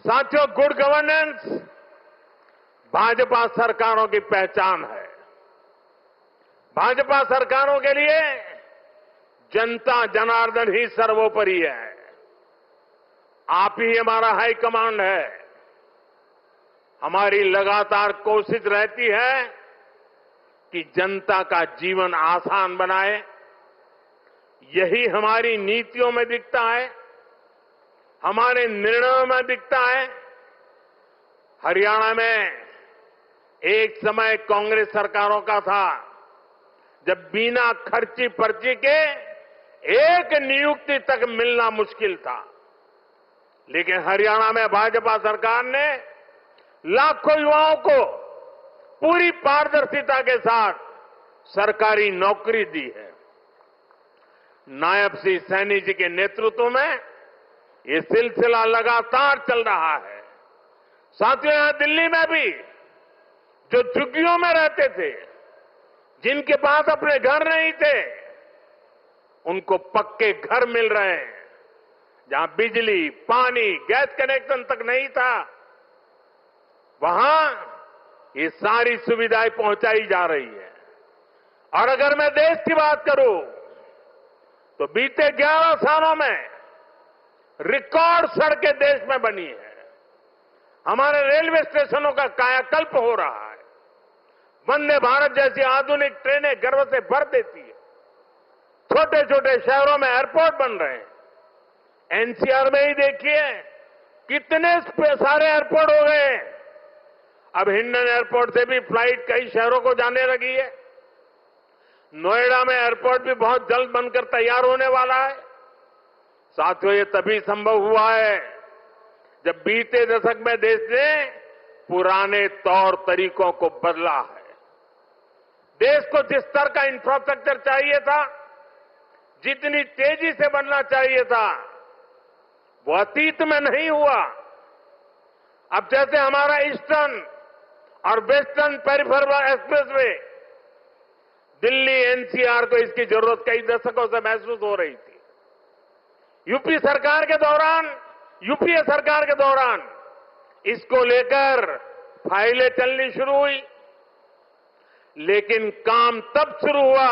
साथियों, good governance Bhajpa सरकारों की पहचान है। भाजपा सरकारों के लिए जनता जनार्दन ही सर्वोपरि है। आप ही हमारा हाईकमांड है। हमारी लगातार कोशिश रहती है कि जनता का जीवन आसान बनाए। यही हमारी नीतियों में दिखता है, हमारे निर्णयों में दिखता है। हरियाणा में एक समय कांग्रेस सरकारों का था जब बिना खर्ची पर्ची के एक नियुक्ति तक मिलना मुश्किल था, लेकिन हरियाणा में भाजपा सरकार ने लाखों युवाओं को पूरी पारदर्शिता के साथ सरकारी नौकरी दी है। नायब श्री सैनी जी के नेतृत्व में ये सिलसिला लगातार चल रहा है। साथियों, यहां दिल्ली में भी जो झुग्गियों में रहते थे, जिनके पास अपने घर नहीं थे, उनको पक्के घर मिल रहे हैं। जहां बिजली, पानी, गैस कनेक्शन तक नहीं था, वहां ये सारी सुविधाएं पहुंचाई जा रही है। और अगर मैं देश की बात करूं तो बीते 11 सालों में रिकॉर्ड सड़कें देश में बनी है। हमारे रेलवे स्टेशनों का कायाकल्प हो रहा है। वंदे भारत जैसी आधुनिक ट्रेनें गर्व से भर देती है। छोटे छोटे शहरों में एयरपोर्ट बन रहे हैं। एनसीआर में ही देखिए कितने सारे एयरपोर्ट हो गए। अब हिंडन एयरपोर्ट से भी फ्लाइट कई शहरों को जाने लगी है। नोएडा में एयरपोर्ट भी बहुत जल्द बनकर तैयार होने वाला है। साथियों, ये तभी संभव हुआ है जब बीते दशक में देश ने पुराने तौर तरीकों को बदला है। देश को जिस स्तर का इंफ्रास्ट्रक्चर चाहिए था, जितनी तेजी से बनना चाहिए था, वो अतीत में नहीं हुआ। अब जैसे हमारा ईस्टर्न और western peripheral expressway, Delhi NCR को इसकी जरूरत कई दशकों से महसूस हो रही थी। यूपीए सरकार के दौरान इसको लेकर फाइलें चलनी शुरू हुई, लेकिन काम तब शुरू हुआ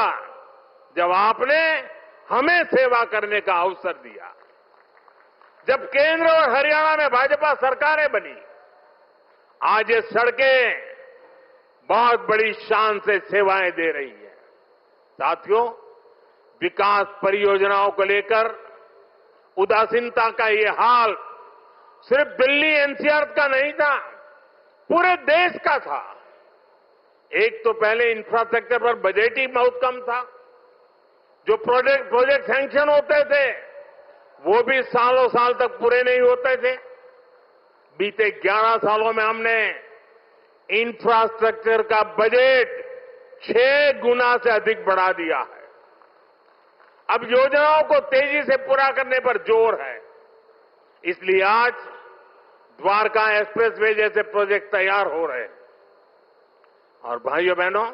जब आपने हमें सेवा करने का अवसर दिया। जब केंद्र और हरियाणा में भाजपा सरकारें बनी, आज ये सड़कें बहुत बड़ी शान से सेवाएं दे रही है। साथियों, विकास परियोजनाओं को लेकर उदासीनता का ये हाल सिर्फ दिल्ली एनसीआर का नहीं था, पूरे देश का था। एक तो पहले इंफ्रास्ट्रक्चर पर बजट ही बहुत कम था। जो प्रोजेक्ट सैंक्शन होते थे वो भी सालों साल तक पूरे नहीं होते थे। बीते 11 सालों में हमने इंफ्रास्ट्रक्चर का बजट 6 गुना से अधिक बढ़ा दिया है। अब योजनाओं को तेजी से पूरा करने पर जोर है। इसलिए आज द्वारका एक्सप्रेसवे जैसे प्रोजेक्ट तैयार हो रहे हैं। और भाइयों बहनों,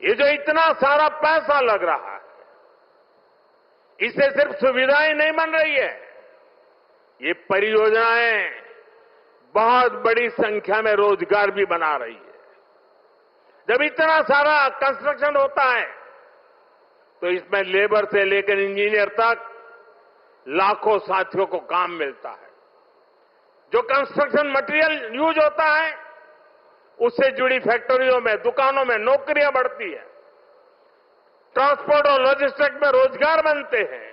ये जो इतना सारा पैसा लग रहा है, इससे सिर्फ सुविधाएं नहीं बन रही है, ये परियोजनाएं बहुत बड़ी संख्या में रोजगार भी बना रही है। जब इतना सारा कंस्ट्रक्शन होता है तो इसमें लेबर से लेकर इंजीनियर तक लाखों साथियों को काम मिलता है। जो कंस्ट्रक्शन मटेरियल यूज होता है उससे जुड़ी फैक्ट्रियों में, दुकानों में नौकरियां बढ़ती है। ट्रांसपोर्ट और लॉजिस्टिक्स में रोजगार बनते हैं।